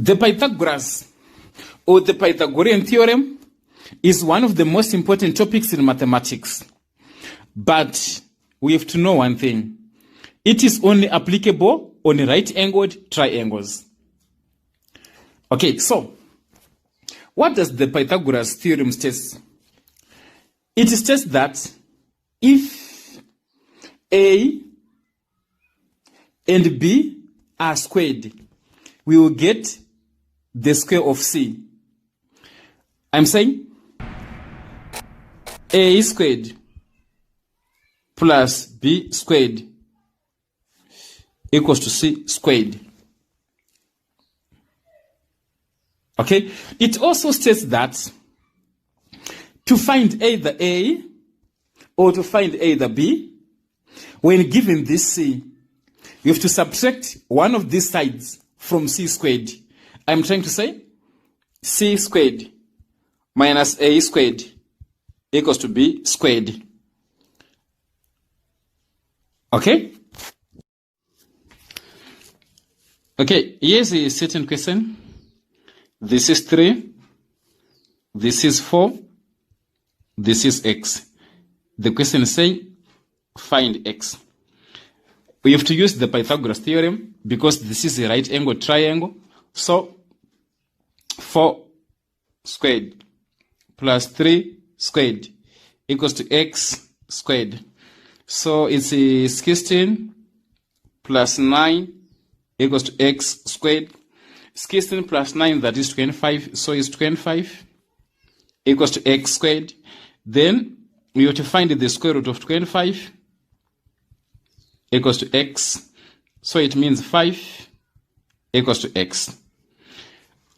The Pythagoras or the Pythagorean theorem is one of the most important topics in mathematics. But we have to know one thing. It is only applicable on right-angled triangles. Okay, so what does the Pythagoras theorem state? It states that if A and B are squared, we will get the square of C. I'm saying A squared plus B squared equals to C squared. Okay? It also states that to find either A or to find either B, when given this C, you have to subtract one of these sides from C squared. I'm trying to say C squared minus A squared equals to B squared. Okay? Okay, here's a certain question. This is 3. This is 4. This is X. The question is saying, find X. We have to use the Pythagoras theorem because this is a right angle triangle. So 4 squared plus 3 squared equals to X squared. So it's a 16 plus 9 equals to X squared. 16 plus 9, that is 25. So it's 25 equals to X squared. Then we have to find the square root of 25 equals to X. So it means 5 equals to X.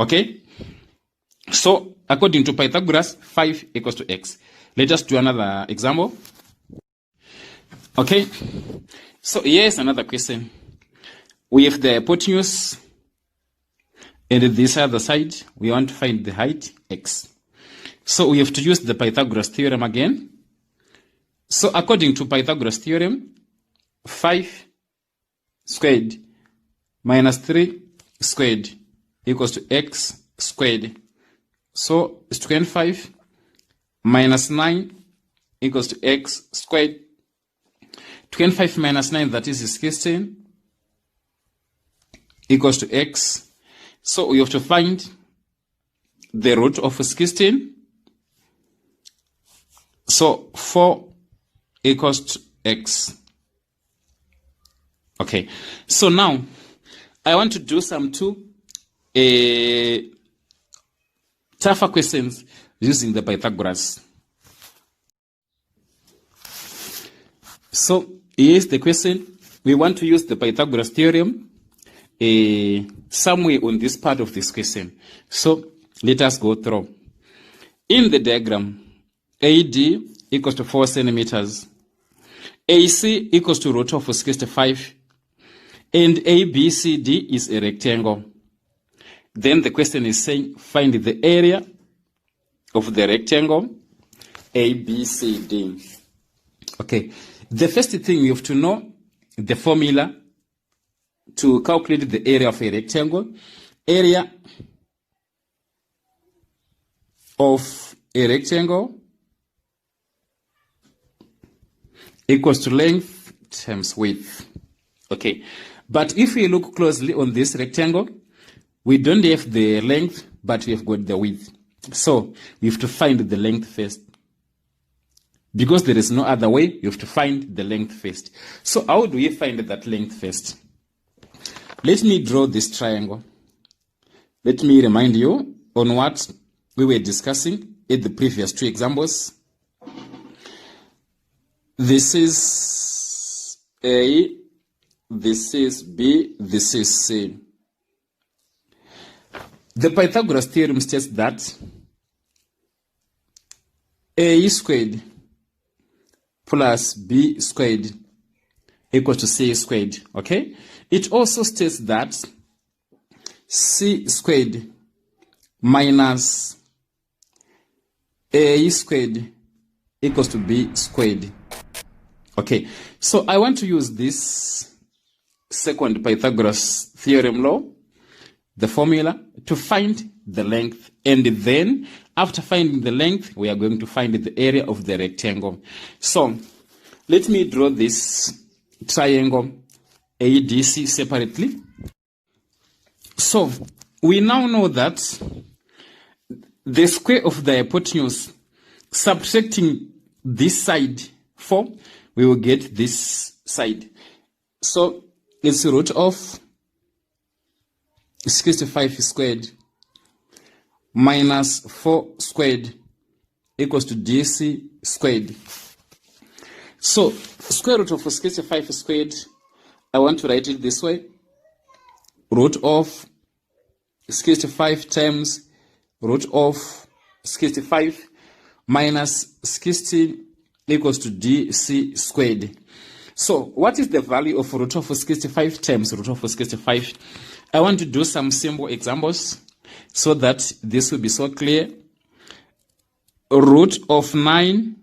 Okay? So according to Pythagoras, 5 equals to X. Let us do another example. Okay? So here's another question. We have the hypotenuse and this other side, we want to find the height, X. So we have to use the Pythagoras theorem again. So according to Pythagoras theorem, 5 squared minus 3 squared equals to X squared. So it's 25 minus 9 equals to X squared. 25 minus 9, that is 16, equals to X. So we have to find the root of 16. So 4 equals to X. Okay. So now I want to do some tougher questions using the Pythagoras. So here's the question. We want to use the Pythagoras theorem somewhere on this part of this question. So let us go through. In the diagram, AD equals to 4 centimeters, AC equals to root of 65, and ABCD is a rectangle. Then the question is saying find the area of the rectangle ABCD. Okay, the first thing you have to know the formula to calculate the area of a rectangle. Area of a rectangle equals to length times width. Okay, but if we look closely on this rectangle, we don't have the length, but we have got the width. So we have to find the length first. Because there is no other way, you have to find the length first. So how do we find that length first? Let me draw this triangle. Let me remind you on what we were discussing in the previous 2 examples. This is A, this is B, this is C. The Pythagoras theorem states that A squared plus B squared equals to C squared. Okay? It also states that C squared minus A squared equals to B squared. Okay, so I want to use this second Pythagoras theorem law, the formula, to find the length. And then, after finding the length, we are going to find the area of the rectangle. So, let me draw this triangle ADC separately. So, we now know that the square of the hypotenuse, subtracting this side 4, we will get this side. So, it's root of 65 squared minus 4 squared equals to DC squared. So, square root of 65 squared, I want to write it this way. Root of 65 times root of 65 minus 16 equals to DC squared. So, what is the value of root of 65 times root of 65? I want to do some simple examples so that this will be so clear. Root of 9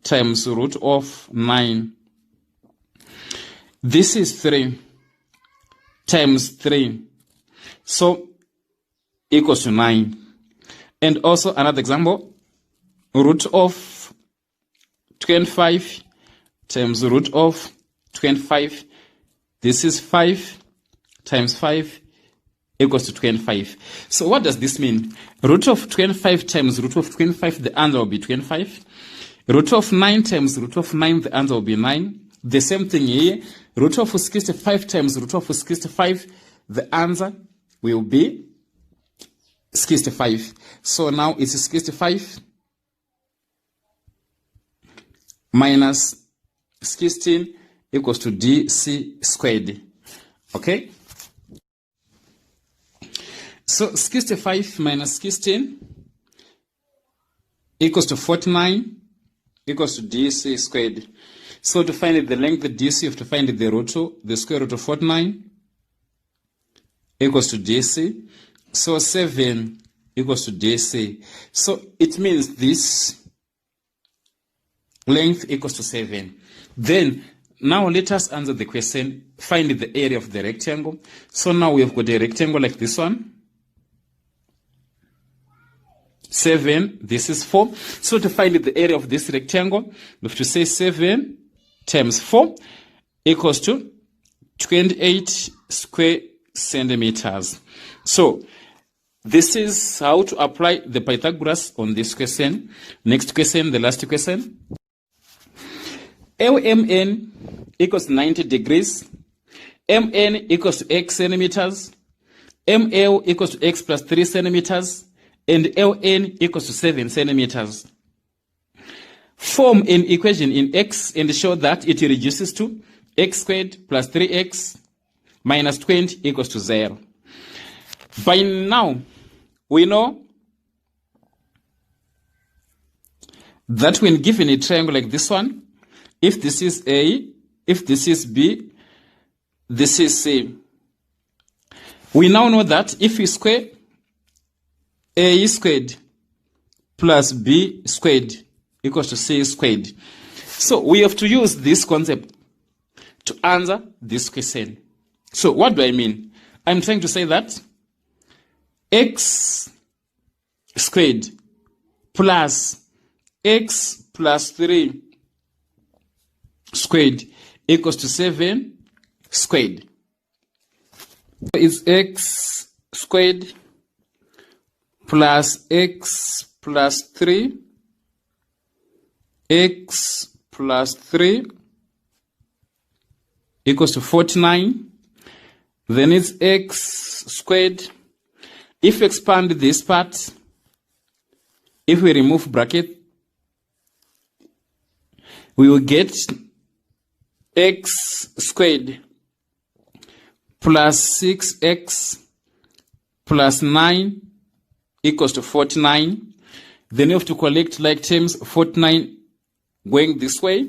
times root of 9. This is 3 times 3. So, equals to 9. And also another example, root of 25 times root of 25. This is 5 times 5 equals to 25. So what does this mean? Root of 25 times root of 25, the answer will be 25. Root of 9 times root of 9, the answer will be 9. The same thing here. Root of 65 times root of 65, the answer will be 65. So now it's 65 minus 16 equals to DC squared. Okay? So 65 minus 16 equals to 49 equals to DC squared. So to find the length of DC, you have to find the square root of 49 equals to DC. So 7 equals to DC. So it means this length equals to 7. Then, now let us answer the question, find the area of the rectangle. So now we have got a rectangle like this one. 7, this is 4. So to find the area of this rectangle, we have to say 7 times 4 equals to 28 square centimeters. So, this is how to apply the Pythagoras on this question. Next question, the last question. LMN equals 90 degrees. MN equals to x centimeters. ML equals to x plus 3 centimeters. And LN equals to 7 centimeters. Form an equation in x and show that it reduces to x squared plus 3x minus 20 equals to 0. By now, we know that when given a triangle like this one, if this is A, if this is B, this is C. We now know that if we square A squared plus B squared equals to C squared. So we have to use this concept to answer this question. So what do I mean? I'm trying to say that x squared plus x plus 3 squared equals to 7 squared. Is x squared plus x plus 3 x plus 3 equals to 49. Then it's x squared. If we expand this part, if we remove bracket, we will get x squared plus 6x plus 9 equals to 49. Then you have to collect like terms, 49 going this way.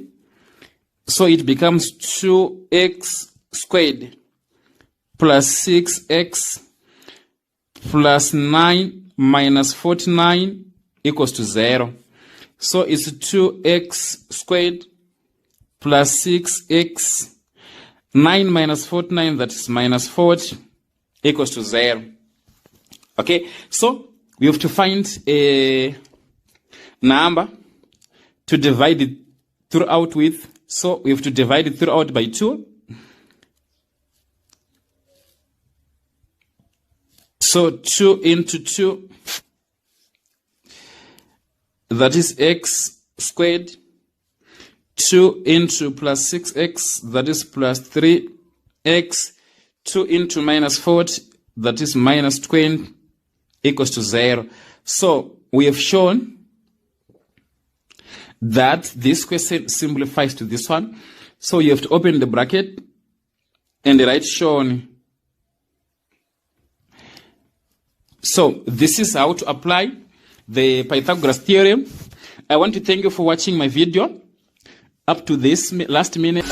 So it becomes 2x squared plus 6x plus 9 minus 49 equals to 0. So it's 2x squared plus 6x, 9 minus 49, that is minus 40, equals to 0. Okay, so we have to find a number to divide it throughout with. So we have to divide it throughout by 2. So 2 into 2, that is x squared. 2 into plus 6x, that is plus 3x. 2 into minus 40, that is minus 20, equals to 0. So we have shown that this question simplifies to this one. So you have to open the bracket and write shown. So this is how to apply the Pythagoras theorem. I want to thank you for watching my video up to this last minute.